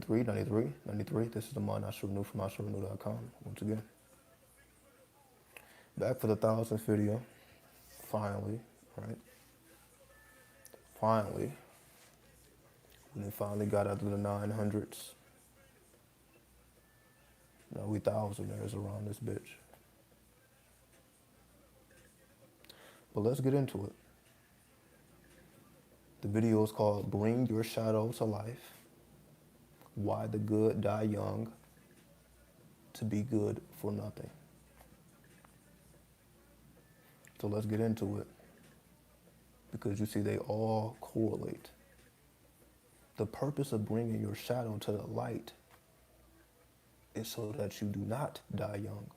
93. This is the Mind I Should Renew from IShouldRenew.com. Once again, back for the 1000th video. Finally, right? Finally, when they finally got out to the 900s. Now we thousandaires around this bitch. But let's get into it. The video is called Bring Your Shadow to Life. Why the Good Die Young to Be Good for Nothing. So let's get into it. Because you see, they all correlate. The purpose of bringing your shadow to the light is so that you do not die young.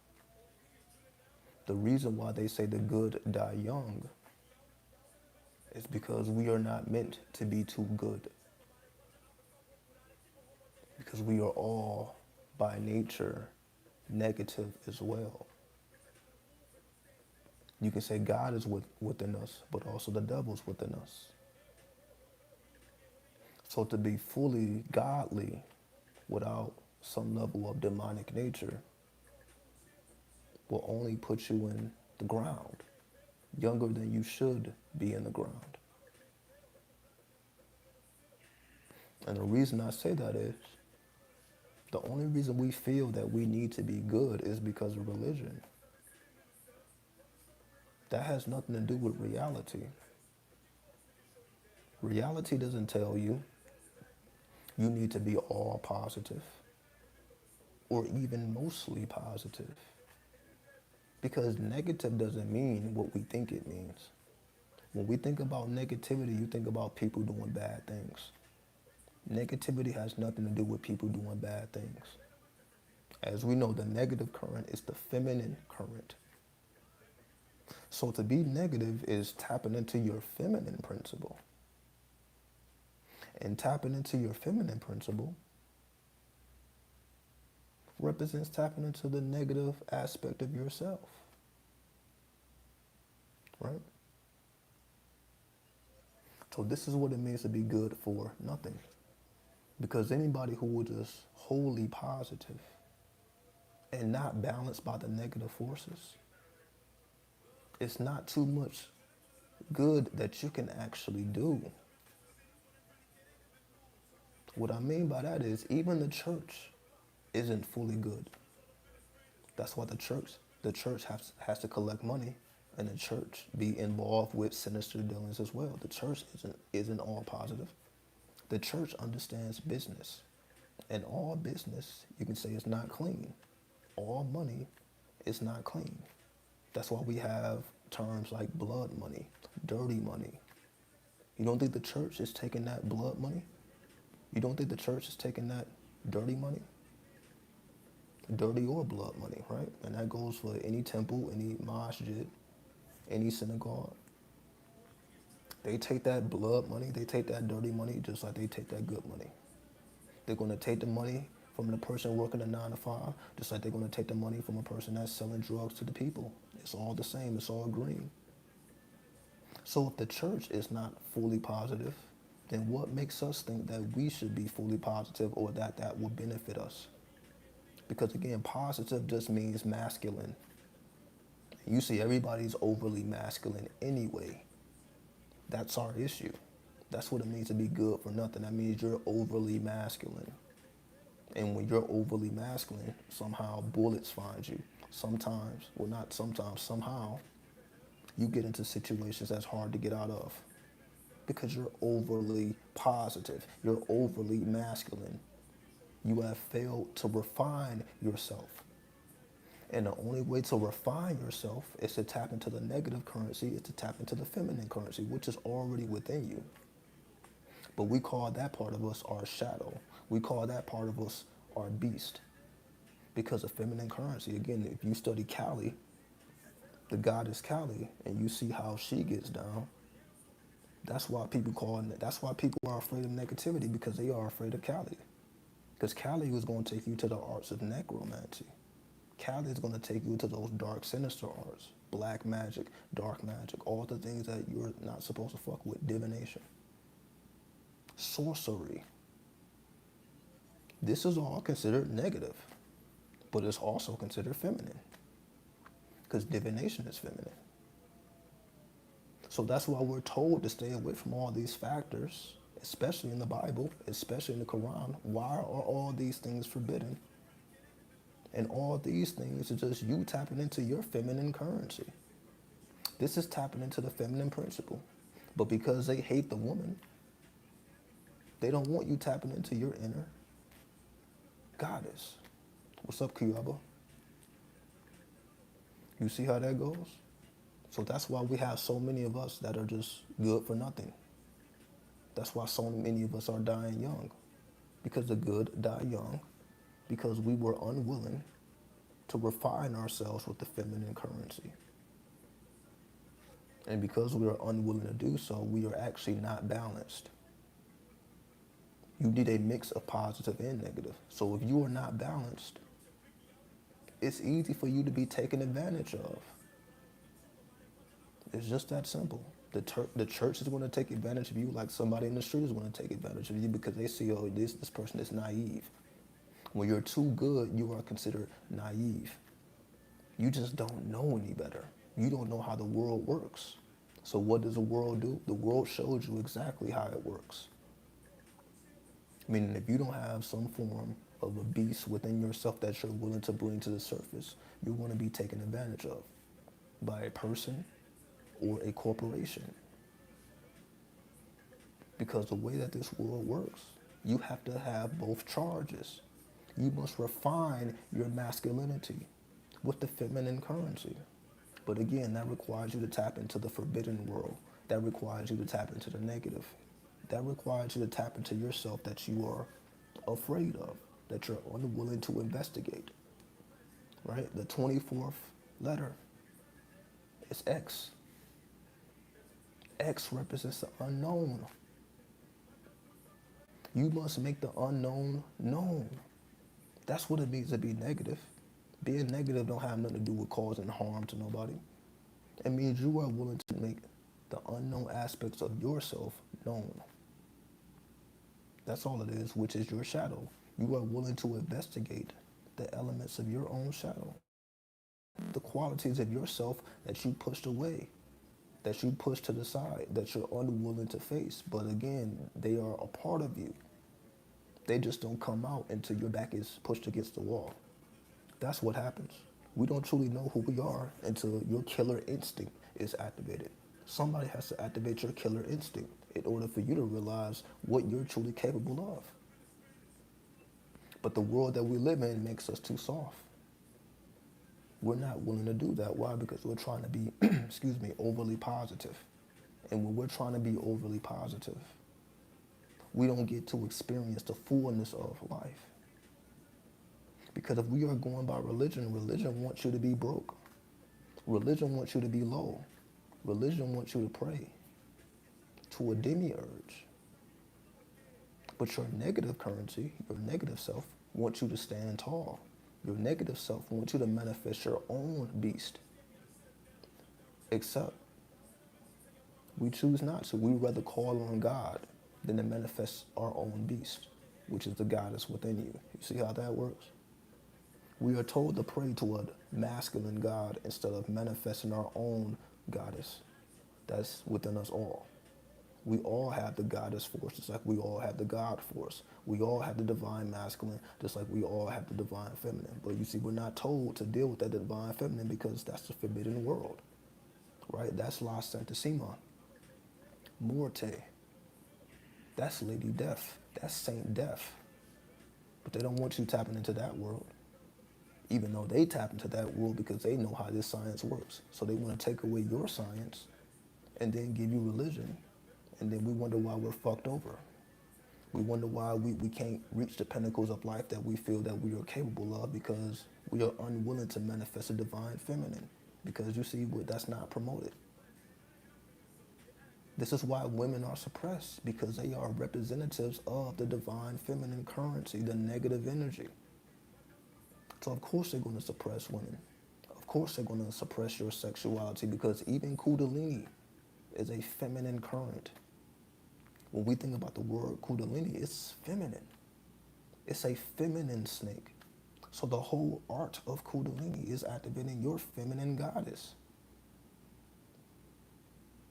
The reason why they say the good die young is because we are not meant to be too good. Because we are all, by nature, negative as well. You can say God is within us, but also the devil's within us. So to be fully godly without some level of demonic nature will only put you in the ground, younger than you should be in the ground. And the reason I say that is, the only reason we feel that we need to be good is because of religion. That has nothing to do with reality. Reality doesn't tell you you need to be all positive or even mostly positive. Because negative doesn't mean what we think it means. When we think about negativity, you think about people doing bad things. Negativity has nothing to do with people doing bad things. As we know, the negative current is the feminine current. So to be negative is tapping into your feminine principle. And tapping into your feminine principle represents tapping into the negative aspect of yourself. Right? So this is what it means to be good for nothing. Because anybody who is just wholly positive and not balanced by the negative forces, it's not too much good that you can actually do. What I mean by that is even the church isn't fully good. That's why the church has to collect money, and the church be involved with sinister dealings as well. The church isn't all positive. The church understands business, and all business, you can say, is not clean. All money is not clean. That's why we have terms like blood money, dirty money. You don't think the church is taking that blood money? You don't think the church is taking that dirty money? Dirty or blood money, right? And that goes for any temple, any masjid, any synagogue. They take that blood money, they take that dirty money just like they take that good money. They're going to take the money from the person working a 9 to 5, just like they're going to take the money from a person that's selling drugs to the people. It's all the same. It's all green. So if the church is not fully positive, then what makes us think that we should be fully positive or that will benefit us? Because again, positive just means masculine. You see, everybody's overly masculine anyway. That's our issue. That's what it means to be good for nothing. That means you're overly masculine. And when you're overly masculine, somehow bullets find you. Sometimes, well not sometimes, somehow, you get into situations that's hard to get out of. Because you're overly positive. You're overly masculine. You have failed to refine yourself. And the only way to refine yourself is to tap into the negative currency, is to tap into the feminine currency, which is already within you. But we call that part of us our shadow. We call that part of us our beast. Because of feminine currency, again, if you study Kali, the goddess Kali, and you see how she gets down, that's why people are afraid of negativity, because they are afraid of Kali. Because Kali was going to take you to the arts of necromancy. Kali is going to take you to those dark, sinister arts, black magic, dark magic, all the things that you're not supposed to fuck with, divination, sorcery. This is all considered negative, but it's also considered feminine because divination is feminine. So that's why we're told to stay away from all these factors, especially in the Bible, especially in the Quran. Why are all these things forbidden? And all these things are just you tapping into your feminine currency. This is tapping into the feminine principle. But because they hate the woman, they don't want you tapping into your inner goddess. What's up, Kiyaba? You see how that goes? So that's why we have so many of us that are just good for nothing. That's why so many of us are dying young. Because the good die young. Because we were unwilling to refine ourselves with the feminine currency. And because we are unwilling to do so, we are actually not balanced. You need a mix of positive and negative. So if you are not balanced, it's easy for you to be taken advantage of. It's just that simple. The church is going to take advantage of you like somebody in the street is going to take advantage of you because they see, oh, this person is naive. When you're too good, you are considered naive. You just don't know any better. You don't know how the world works. So what does the world do? The world shows you exactly how it works. Meaning if you don't have some form of a beast within yourself that you're willing to bring to the surface, you're going to be taken advantage of by a person or a corporation. Because the way that this world works, you have to have both charges. You must refine your masculinity with the feminine currency. But again, that requires you to tap into the forbidden world. That requires you to tap into the negative. That requires you to tap into yourself that you are afraid of, that you're unwilling to investigate. Right? The 24th letter is X. X represents the unknown. You must make the unknown known. That's what it means to be negative. Being negative don't have nothing to do with causing harm to nobody. It means you are willing to make the unknown aspects of yourself known. That's all it is, which is your shadow. You are willing to investigate the elements of your own shadow. The qualities of yourself that you pushed away, that you pushed to the side, that you're unwilling to face. But again, they are a part of you. They just don't come out until your back is pushed against the wall. That's what happens. We don't truly know who we are until your killer instinct is activated. Somebody has to activate your killer instinct in order for you to realize what you're truly capable of. But the world that we live in makes us too soft. We're not willing to do that. Why? Because we're trying to be, overly positive. And when we're trying to be overly positive, we don't get to experience the fullness of life. Because if we are going by religion, religion wants you to be broke. Religion wants you to be low. Religion wants you to pray to a demiurge. But your negative currency, your negative self, wants you to stand tall. Your negative self wants you to manifest your own beast. Except we choose not to. We rather call on God than to manifest our own beast, which is the goddess within you. You see how that works? We are told to pray to a masculine God instead of manifesting our own goddess that's within us all. We all have the goddess force, just like we all have the God force. We all have the divine masculine, just like we all have the divine feminine. But you see, we're not told to deal with that divine feminine because that's the forbidden world, right? That's La Santissima, Morte. That's Lady Death. That's Saint Death. But they don't want you tapping into that world, even though they tap into that world because they know how this science works. So they want to take away your science and then give you religion. And then we wonder why we're fucked over. We wonder why we can't reach the pinnacles of life that we feel that we are capable of because we are unwilling to manifest a divine feminine. Because you see, that's not promoted. This is why women are suppressed, because they are representatives of the divine feminine currency, the negative energy. So of course they're going to suppress women. Of course they're going to suppress your sexuality because even Kundalini is a feminine current. When we think about the word Kundalini, it's feminine. It's a feminine snake. So the whole art of Kundalini is activating your feminine goddess.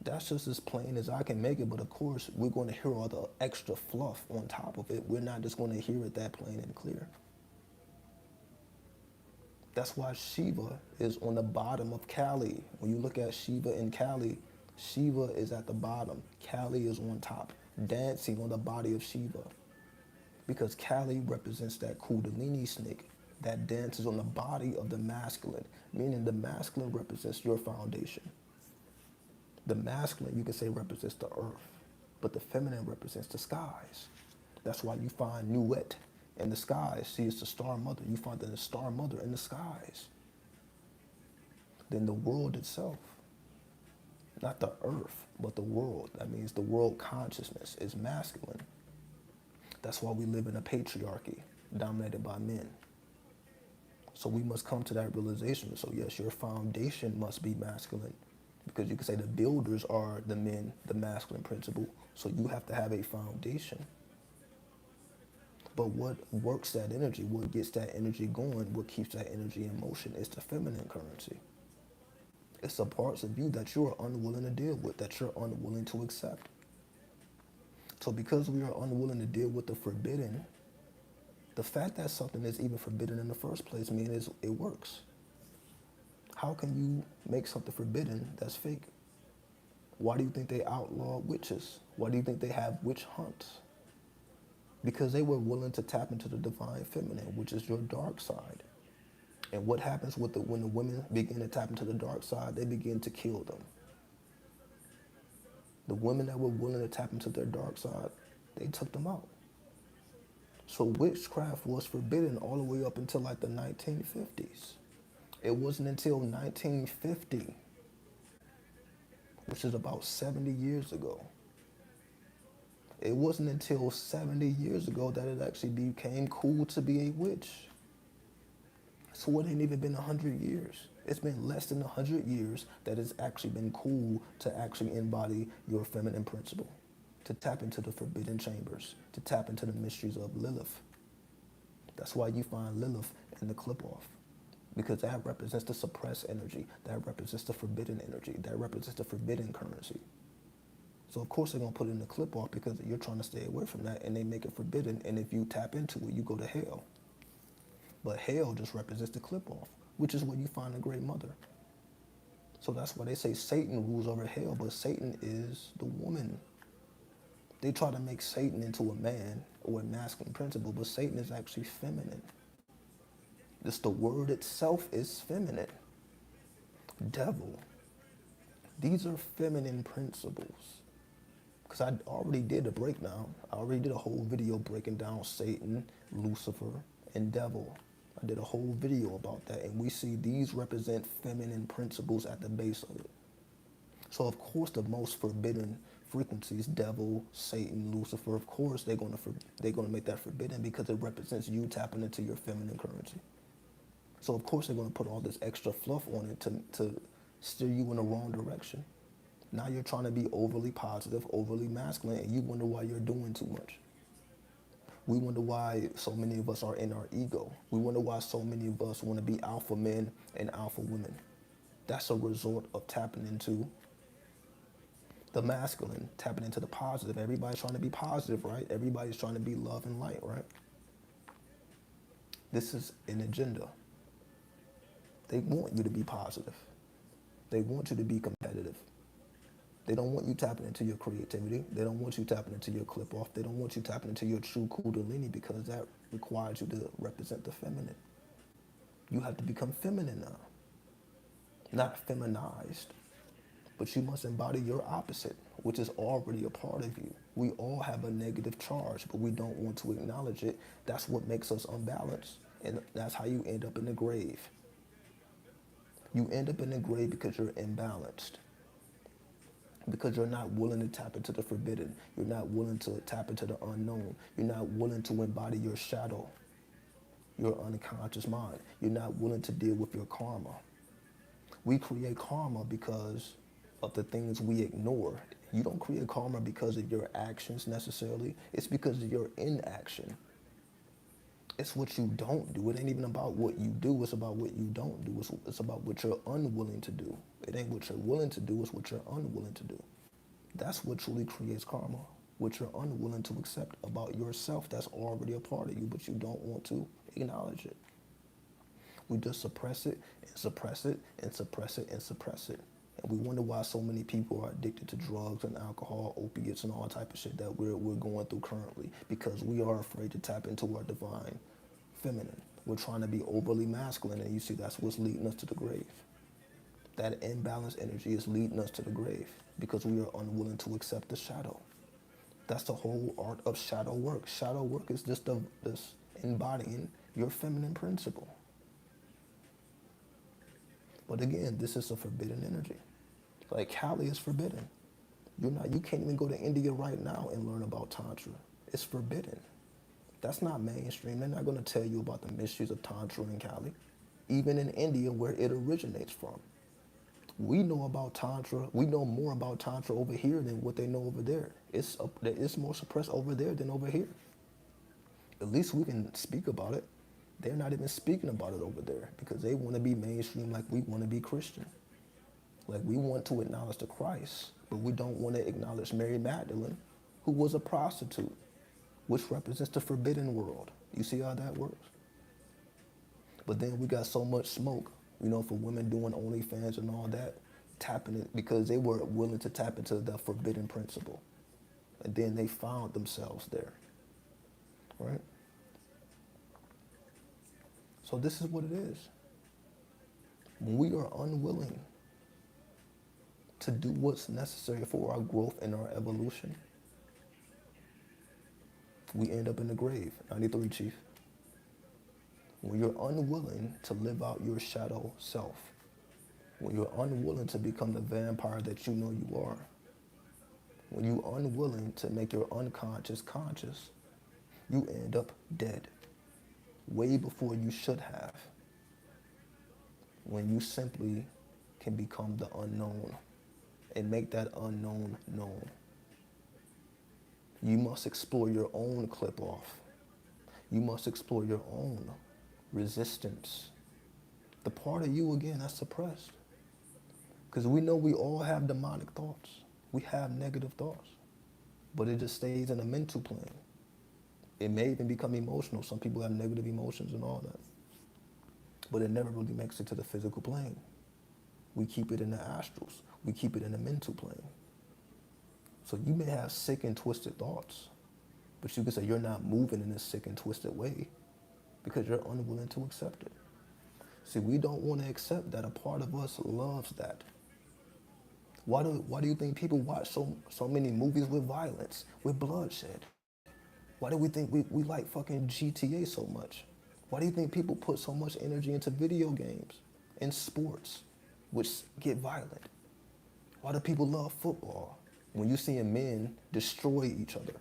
That's just as plain as I can make it, but of course, we're going to hear all the extra fluff on top of it. We're not just going to hear it that plain and clear. That's why Shiva is on the bottom of Kali. When you look at Shiva and Kali, Shiva is at the bottom, Kali is on top, dancing on the body of Shiva. Because Kali represents that Kundalini snake that dances on the body of the masculine, meaning the masculine represents your foundation. The masculine, you can say, represents the earth, but the feminine represents the skies. That's why you find Nuit in the skies. See, it's the star mother. You find the star mother in the skies. Then the world itself, not the earth, but the world. That means the world consciousness is masculine. That's why we live in a patriarchy dominated by men. So we must come to that realization. So yes, your foundation must be masculine, because you can say the builders are the men, the masculine principle. So you have to have a foundation. But what works that energy, what gets that energy going, what keeps that energy in motion is the feminine currency. It's the parts of you that you're unwilling to deal with, that you're unwilling to accept. So because we are unwilling to deal with the forbidden, the fact that something is even forbidden in the first place means it works. How can you make something forbidden that's fake? Why do you think they outlaw witches? Why do you think they have witch hunts? Because they were willing to tap into the divine feminine, which is your dark side. And what happens when the women begin to tap into the dark side? They begin to kill them. The women that were willing to tap into their dark side, they took them out. So witchcraft was forbidden all the way up until like the 1950s. It wasn't until 1950, which is about 70 years ago. It wasn't until 70 years ago that it actually became cool to be a witch. So it ain't even been 100 years. It's been less than 100 years that it's actually been cool to actually embody your feminine principle, to tap into the forbidden chambers, to tap into the mysteries of Lilith. That's why you find Lilith in the clip-off, because that represents the suppressed energy, that represents the forbidden energy, that represents the forbidden currency. So of course they're going to put it in the clip-off because you're trying to stay away from that, and they make it forbidden, and if you tap into it, you go to hell. But hell just represents the clip-off, which is where you find the Great Mother. So that's why they say Satan rules over hell, but Satan is the woman. They try to make Satan into a man or a masculine principle, but Satan is actually feminine. Just the word itself is feminine. Devil. These are feminine principles. Because I already did a breakdown. I already did a whole video breaking down Satan, Lucifer, and devil. I did a whole video about that, and we see these represent feminine principles at the base of it. So of course the most forbidden frequencies, devil, Satan, Lucifer, of course they're going to make that forbidden because it represents you tapping into your feminine currency. So of course they're going to put all this extra fluff on it to steer you in the wrong direction. Now you're trying to be overly positive, overly masculine, and you wonder why you're doing too much. We wonder why so many of us are in our ego. We wonder why so many of us want to be alpha men and alpha women. That's a result of tapping into the masculine, tapping into the positive. Everybody's trying to be positive, right? Everybody's trying to be love and light, right? This is an agenda. They want you to be positive. They want you to be competitive. They don't want you tapping into your creativity. They don't want you tapping into your clip-off. They don't want you tapping into your true Kundalini because that requires you to represent the feminine. You have to become feminine now. Not feminized. But you must embody your opposite, which is already a part of you. We all have a negative charge, but we don't want to acknowledge it. That's what makes us unbalanced. And that's how you end up in the grave. You end up in the grave because you're imbalanced. Because you're not willing to tap into the forbidden. You're not willing to tap into the unknown. You're not willing to embody your shadow, your unconscious mind. You're not willing to deal with your karma. We create karma because of the things we ignore. You don't create karma because of your actions necessarily. It's because of your inaction. It's what you don't do. It ain't even about what you do. It's about what you don't do. It's about what you're unwilling to do. It ain't what you're willing to do. It's what you're unwilling to do. That's what truly creates karma. What you're unwilling to accept about yourself that's already a part of you, but you don't want to acknowledge it. We just suppress it and suppress it and suppress it and suppress it. And we wonder why so many people are addicted to drugs and alcohol, opiates, and all type of shit that we're going through currently, because we are afraid to tap into our divine feminine. We're trying to be overly masculine, and you see that's what's leading us to the grave. That imbalanced energy is leading us to the grave because we are unwilling to accept the shadow. That's the whole art of shadow work. Shadow work is just this embodying your feminine principle. But again, this is a forbidden energy. Like Kali is forbidden. You can't even go to India right now and learn about Tantra. It's forbidden. That's not mainstream. They're not going to tell you about the mysteries of Tantra in Kali. Even in India, where it originates from. We know about Tantra. We know more about Tantra over here than what they know over there. It's more suppressed over there than over here. At least we can speak about it. They're not even speaking about it over there because they want to be mainstream like we want to be Christian. Like we want to acknowledge the Christ, but we don't want to acknowledge Mary Magdalene, who was a prostitute, which represents the forbidden world. You see how that works? But then we got so much smoke, for women doing OnlyFans and all that, tapping it because they were willing to tap into the forbidden principle. And then they found themselves there, right? So this is what it is. When we are unwilling to do what's necessary for our growth and our evolution, we end up in the grave. 93, Chief. When you're unwilling to live out your shadow self, when you're unwilling to become the vampire that you know you are, when you're unwilling to make your unconscious conscious, you end up dead way before you should have, when you simply can become the unknown and make that unknown known. You must explore your own clip off. You must explore your own resistance. The part of you, again, that's suppressed. Because we know we all have demonic thoughts. We have negative thoughts. But it just stays in a mental plane. It may even become emotional. Some people have negative emotions and all that. But it never really makes it to the physical plane. We keep it in the astrals. We keep it in the mental plane. So you may have sick and twisted thoughts, but you can say you're not moving in this sick and twisted way because you're unwilling to accept it. See, we don't want to accept that a part of us loves that. Why do you think people watch so many movies with violence, with bloodshed? Why do we think we like fucking GTA so much? Why do you think people put so much energy into video games and sports, which get violent? Why do people love football when you're seeing men destroy each other?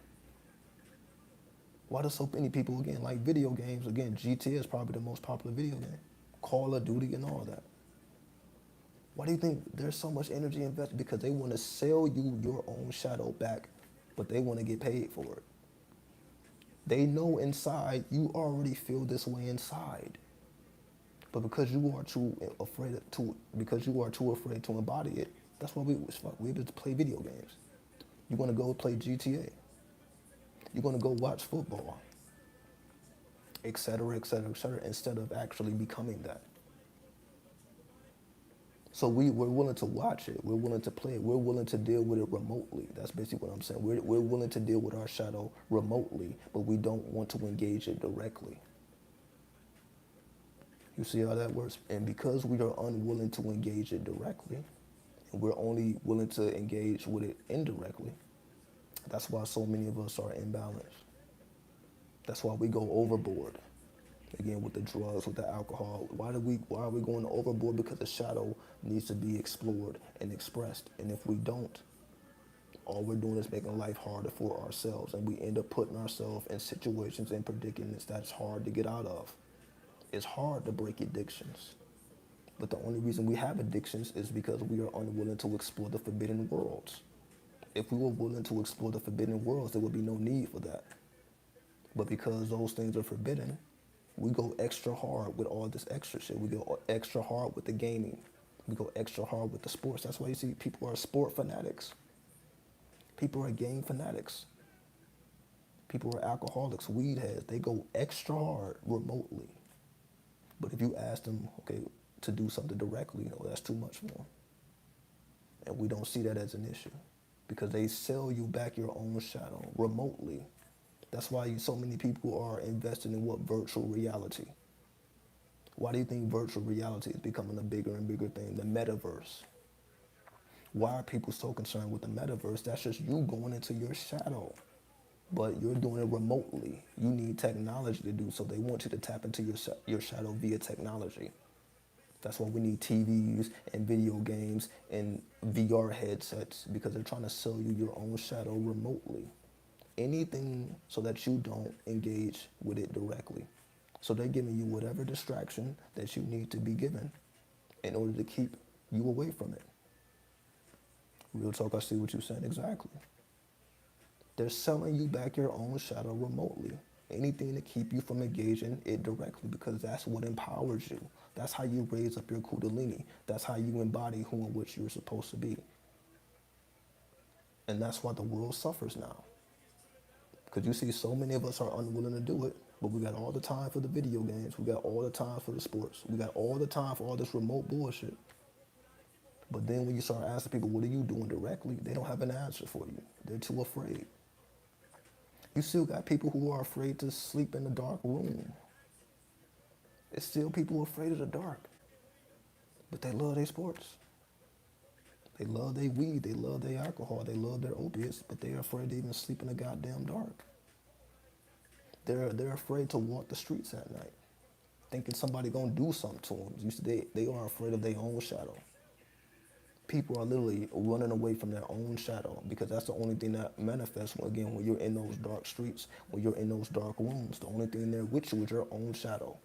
Why do so many people, again, like video games? Again, GTA is probably the most popular video game. Call of Duty and all that. Why do you think there's so much energy invested? Because they want to sell you your own shadow back, but they want to get paid for it. They know inside you already feel this way inside, but because you are too afraid to embody it, that's why we just play video games. You're gonna go play GTA. You're gonna go watch football, etc., etc., etc., instead of actually becoming that. So we're willing to watch it. We're willing to play it. We're willing to deal with it remotely. That's basically what I'm saying. We're willing to deal with our shadow remotely, but we don't want to engage it directly. You see how that works? And because we are unwilling to engage it directly, and we're only willing to engage with it indirectly, that's why so many of us are imbalanced. That's why we go overboard. Again, with the drugs, with the alcohol. Why are we going overboard? Because the shadow needs to be explored and expressed. And if we don't, all we're doing is making life harder for ourselves. And we end up putting ourselves in situations and predicaments that's hard to get out of. It's hard to break addictions. But the only reason we have addictions is because we are unwilling to explore the forbidden worlds. If we were willing to explore the forbidden worlds, there would be no need for that. But because those things are forbidden, We go extra hard with all this extra shit. We go extra hard with the gaming. We go extra hard with the sports. That's why you see people are sport fanatics. People are game fanatics. People are alcoholics, weed heads. They go extra hard remotely. But if you ask them, okay, to do something directly, oh, that's too much for them. And we don't see that as an issue because they sell you back your own shadow remotely. That's why so many people are investing in what? Virtual reality. Why do you think virtual reality is becoming a bigger and bigger thing? The metaverse. Why are people so concerned with the metaverse? That's just you going into your shadow. But you're doing it remotely. You need technology to do so. They want you to tap into your shadow via technology. That's why we need TVs and video games and VR headsets because they're trying to sell you your own shadow remotely. Anything so that you don't engage with it directly. So they're giving you whatever distraction that you need to be given in order to keep you away from it. Real talk, I see what you're saying exactly. They're selling you back your own shadow remotely. Anything to keep you from engaging it directly because that's what empowers you. That's how you raise up your kundalini. That's how you embody who and what you're supposed to be. And that's why the world suffers now. Because you see so many of us are unwilling to do it, but we got all the time for the video games. We got all the time for the sports. We got all the time for all this remote bullshit. But then when you start asking people, what are you doing directly? They don't have an answer for you. They're too afraid. You still got people who are afraid to sleep in a dark room. It's still people afraid of the dark. But they love their sports. They love their weed. They love their alcohol. They love their opiates. But they're afraid to even sleep in the goddamn dark. They're afraid to walk the streets at night, thinking somebody gonna do something to them. They are afraid of their own shadow. People are literally running away from their own shadow because that's the only thing that manifests when you're in those dark streets, when you're in those dark rooms. The only thing there with you is your own shadow.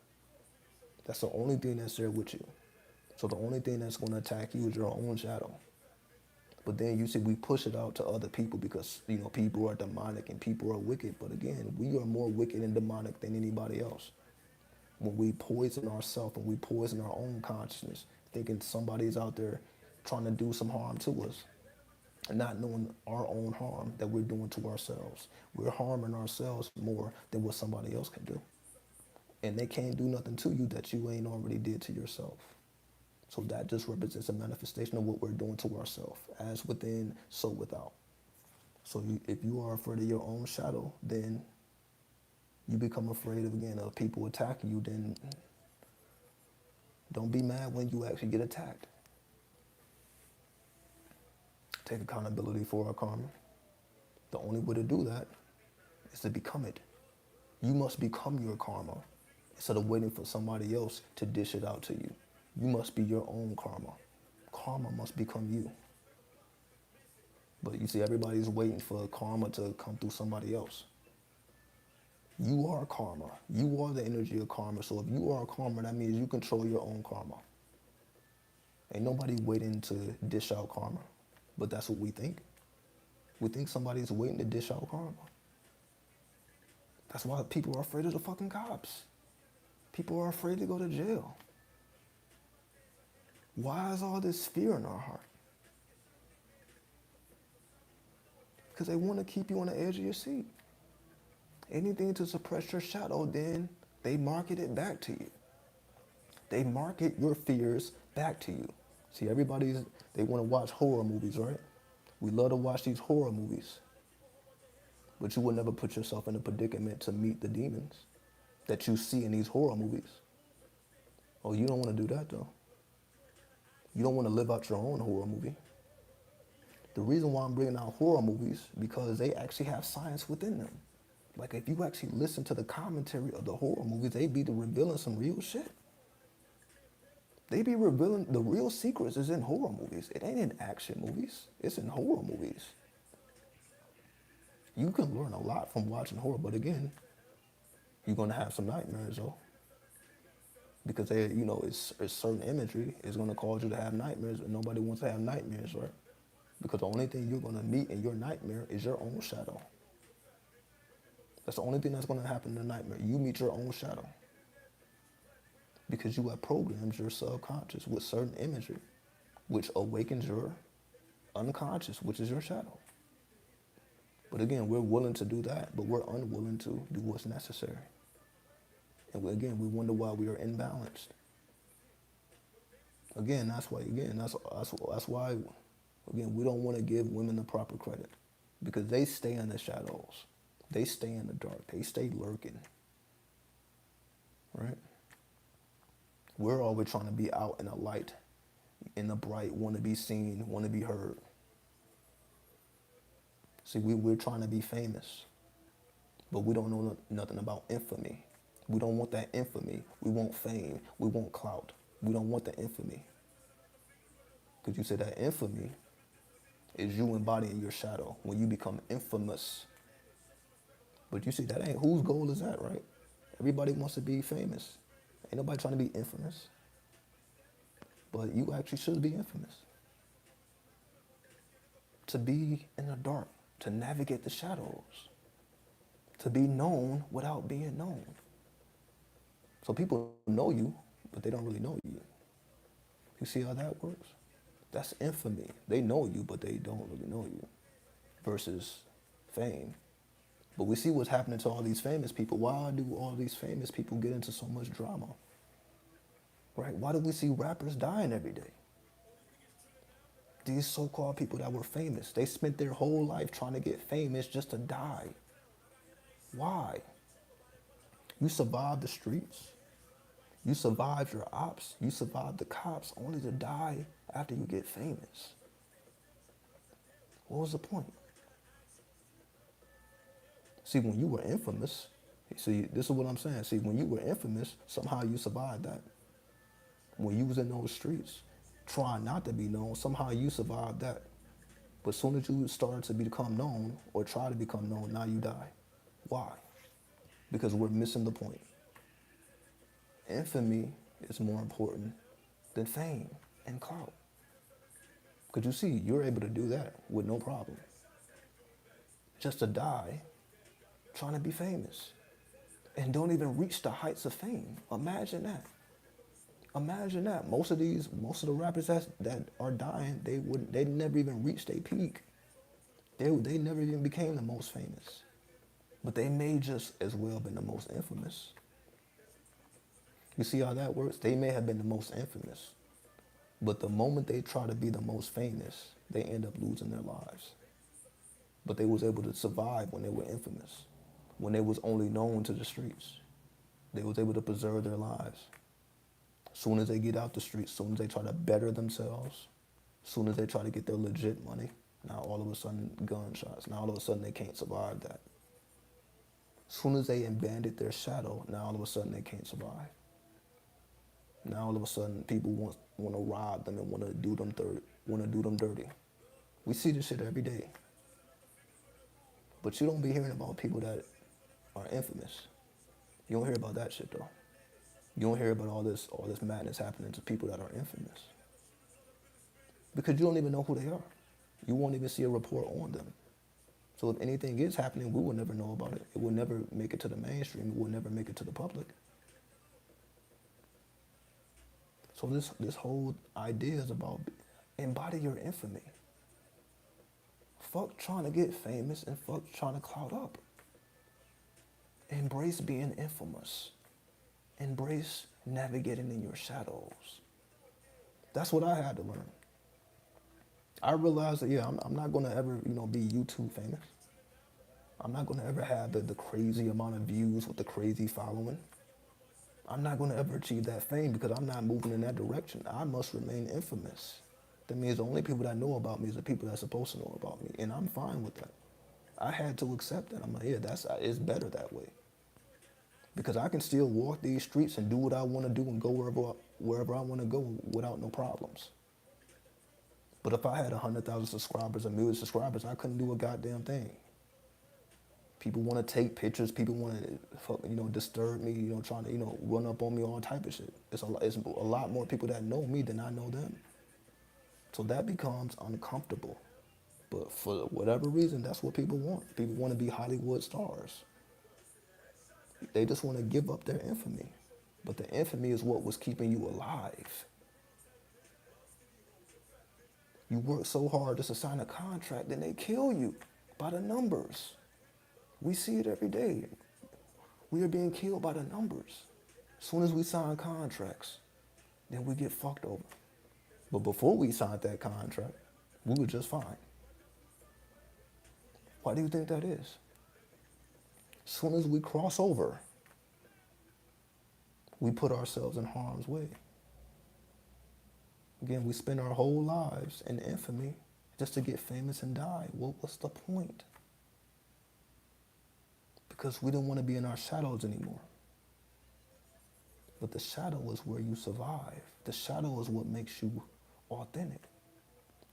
That's the only thing that's there with you. So the only thing that's going to attack you is your own shadow. But then you see we push it out to other people because, people are demonic and people are wicked. But again, we are more wicked and demonic than anybody else. When we poison ourselves and we poison our own consciousness, thinking somebody's out there trying to do some harm to us and not knowing our own harm that we're doing to ourselves. We're harming ourselves more than what somebody else can do. And they can't do nothing to you that you ain't already did to yourself. So that just represents a manifestation of what we're doing to ourselves, as within, so without. So if you are afraid of your own shadow, then you become afraid of people attacking you. Then don't be mad when you actually get attacked. Take accountability for our karma. The only way to do that is to become it. You must become your karma instead of waiting for somebody else to dish it out to you. You must be your own karma. Karma must become you. But you see, everybody's waiting for karma to come through somebody else. You are karma. You are the energy of karma. So if you are karma, that means you control your own karma. Ain't nobody waiting to dish out karma. But that's what we think. We think somebody's waiting to dish out karma. That's why people are afraid of the fucking cops. People are afraid to go to jail. Why is all this fear in our heart? Because they want to keep you on the edge of your seat. Anything to suppress your shadow, then they market it back to you. They market your fears back to you. See, they want to watch horror movies, right? We love to watch these horror movies. But you will never put yourself in a predicament to meet the demons that you see in these horror movies. Oh, you don't want to do that, though. You don't want to live out your own horror movie. The reason why I'm bringing out horror movies, because they actually have science within them. Like, if you actually listen to the commentary of the horror movies, they be revealing some real shit. They be revealing the real secrets is in horror movies. It ain't in action movies. It's in horror movies. You can learn a lot from watching horror, but again, you're going to have some nightmares, though. Because it's certain imagery is going to cause you to have nightmares, and nobody wants to have nightmares, right? Because the only thing you're going to meet in your nightmare is your own shadow. That's the only thing that's going to happen in the nightmare. You meet your own shadow. because you have programmed your subconscious with certain imagery, which awakens your unconscious, which is your shadow. But again, we're willing to do that, but we're unwilling to do what's necessary. And again, we wonder why we are imbalanced. Again, that's why, again, we don't want to give women the proper credit because they stay in the shadows. They stay in the dark. They stay lurking, right? We're always trying to be out in the light, in the bright, want to be seen, want to be heard. See, we're trying to be famous, but we don't know nothing about infamy. We don't want that infamy. We want fame. We want clout. We don't want the infamy. Because you said that infamy is you embodying your shadow when you become infamous. But you see, that ain't whose goal is that, right? Everybody wants to be famous. Ain't nobody trying to be infamous. But you actually should be infamous. To be in the dark, to navigate the shadows, to be known without being known. So people know you, but they don't really know you. You see how that works? That's infamy. They know you, but they don't really know you. Versus fame. But we see what's happening to all these famous people. Why do all these famous people get into so much drama? Right? Why do we see rappers dying every day? These so-called people that were famous, they spent their whole life trying to get famous just to die. Why? You survived the streets. You survived your ops. You survived the cops only to die after you get famous. What was the point? See, when you were infamous, see, this is what I'm saying. See, when you were infamous, somehow you survived that. When you was in those streets, trying not to be known, somehow you survived that. But as soon as you start to become known or try to become known, now you die. Why? Because we're missing the point. Infamy is more important than fame and clout. Because you see, you're able to do that with no problem. Just to die trying to be famous and don't even reach the heights of fame. Imagine that. Imagine that. Most of the rappers that are dying, they never even reached their peak. They never even became the most famous. But they may just as well been the most infamous. You see how that works? They may have been the most infamous. But the moment they try to be the most famous, they end up losing their lives. But they was able to survive when they were infamous. When they was only known to the streets. They was able to preserve their lives. Soon as they get out the streets, soon as they try to better themselves, soon as they try to get their legit money, now all of a sudden gunshots. Now all of a sudden they can't survive that. Soon as they abandoned their shadow, now all of a sudden they can't survive. Now all of a sudden people want to rob them and want to do them dirty. We see this shit every day. But you don't be hearing about people that are infamous. You don't hear about that shit though. You don't hear about all this madness happening to people that are infamous. Because you don't even know who they are. You won't even see a report on them. So if anything is happening, we will never know about it. It will never make it to the mainstream. It will never make it to the public. So this whole idea is about embody your infamy. Fuck trying to get famous and fuck trying to clout up. Embrace being infamous. Embrace navigating in your shadows. That's what I had to learn. I realized that, yeah, I'm not going to ever, be YouTube famous. I'm not going to ever have the crazy amount of views with the crazy following. I'm not going to ever achieve that fame because I'm not moving in that direction. I must remain infamous. That means the only people that know about me is the people that's supposed to know about me, and I'm fine with that. I had to accept that. I'm like, yeah, it's better that way. Because I can still walk these streets and do what I want to do and go wherever I want to go without no problems. But if I had 100,000 subscribers, 1,000,000 subscribers, I couldn't do a goddamn thing. People want to take pictures. People want to, disturb me. Trying to, run up on me, all type of shit. It's a lot more people that know me than I know them. So that becomes uncomfortable. But for whatever reason, that's what people want. People want to be Hollywood stars. They just want to give up their infamy. But the infamy is what was keeping you alive. You work so hard just to sign a contract, then they kill you by the numbers. We see it every day. We are being killed by the numbers. As soon as we sign contracts, then we get fucked over. But before we signed that contract, we were just fine. Why do you think that is? As soon as we cross over, we put ourselves in harm's way. Again, we spend our whole lives in infamy just to get famous and die. Well, what's the point? Because we didn't want to be in our shadows anymore. But the shadow is where you survive. The shadow is what makes you authentic.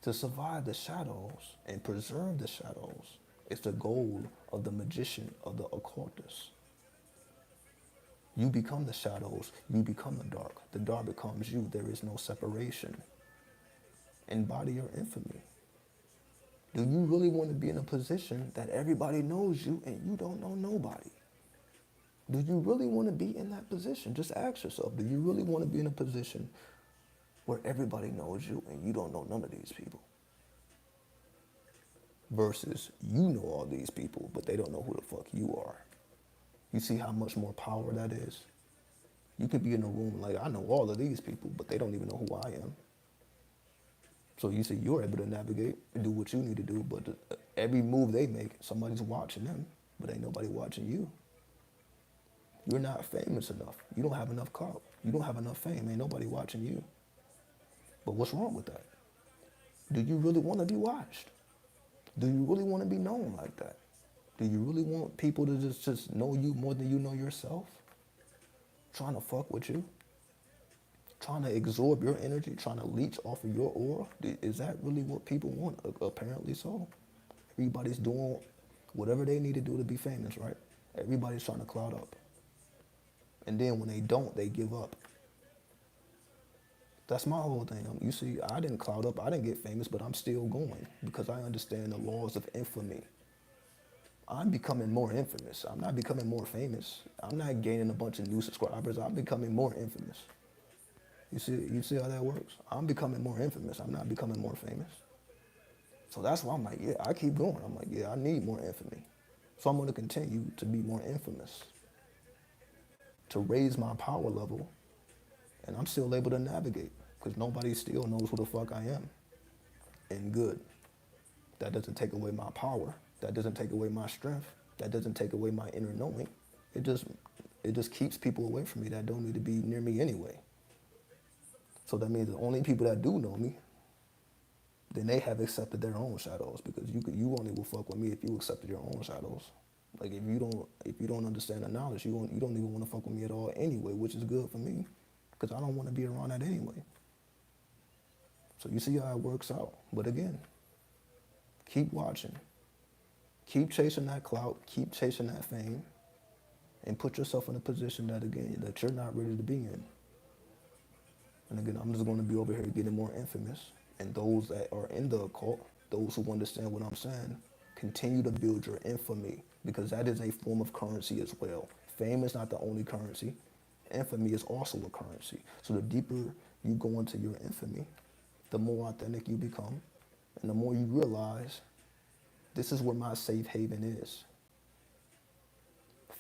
To survive the shadows and preserve the shadows is the goal of the magician, of the occultist. You become the shadows, you become the dark. The dark becomes you. There is no separation. Embody your infamy. Do you really want to be in a position that everybody knows you and you don't know nobody? Do you really want to be in that position? Just ask yourself, do you really want to be in a position where everybody knows you and you don't know none of these people? Versus you know all these people, but they don't know who the fuck you are. You see how much more power that is? You could be in a room like, I know all of these people, but they don't even know who I am. So you see, you're able to navigate and do what you need to do, but every move they make, somebody's watching them, but ain't nobody watching you. You're not famous enough. You don't have enough clout. You don't have enough fame. Ain't nobody watching you. But what's wrong with that? Do you really want to be watched? Do you really want to be known like that? Do you really want people to just know you more than you know yourself? Trying to fuck with you? Trying to absorb your energy? Trying to leech off of your aura? Is that really what people want? Apparently so. Everybody's doing whatever they need to do to be famous, right? Everybody's trying to cloud up. And then when they don't, they give up. That's my whole thing. You see, I didn't cloud up. I didn't get famous, but I'm still going because I understand the laws of infamy. I'm becoming more infamous. I'm not becoming more famous. I'm not gaining a bunch of new subscribers. I'm becoming more infamous. You see how that works? I'm becoming more infamous. I'm not becoming more famous. So that's why I'm like, yeah, I keep going. I'm like, yeah, I need more infamy. So I'm going to continue to be more infamous, to raise my power level, and I'm still able to navigate because nobody still knows who the fuck I am. And good. That doesn't take away my power. That doesn't take away my strength. That doesn't take away my inner knowing. It just keeps people away from me that don't need to be near me anyway. So that means the only people that do know me, then they have accepted their own shadows because you only will fuck with me if you accepted your own shadows. Like if you don't understand the knowledge, you don't even want to fuck with me at all anyway, which is good for me because I don't want to be around that anyway. So you see how it works out. But again, keep watching. Keep chasing that clout. Keep chasing that fame. And put yourself in a position that you're not ready to be in. And again, I'm just going to be over here getting more infamous. And those that are in the occult, those who understand what I'm saying, continue to build your infamy because that is a form of currency as well. Fame is not the only currency. Infamy is also a currency. So the deeper you go into your infamy, the more authentic you become, and the more you realize this is where my safe haven is.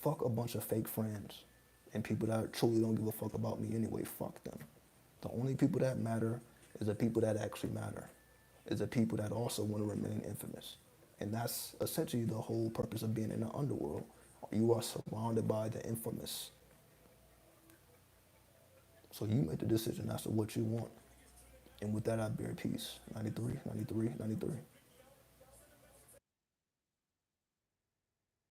Fuck a bunch of fake friends and people that truly don't give a fuck about me anyway. Fuck them. The only people that matter is the people that actually matter, is the people that also want to remain infamous. And that's essentially the whole purpose of being in the underworld. You are surrounded by the infamous. So you make the decision as to what you want. And with that, I bear peace. 93, 93, 93.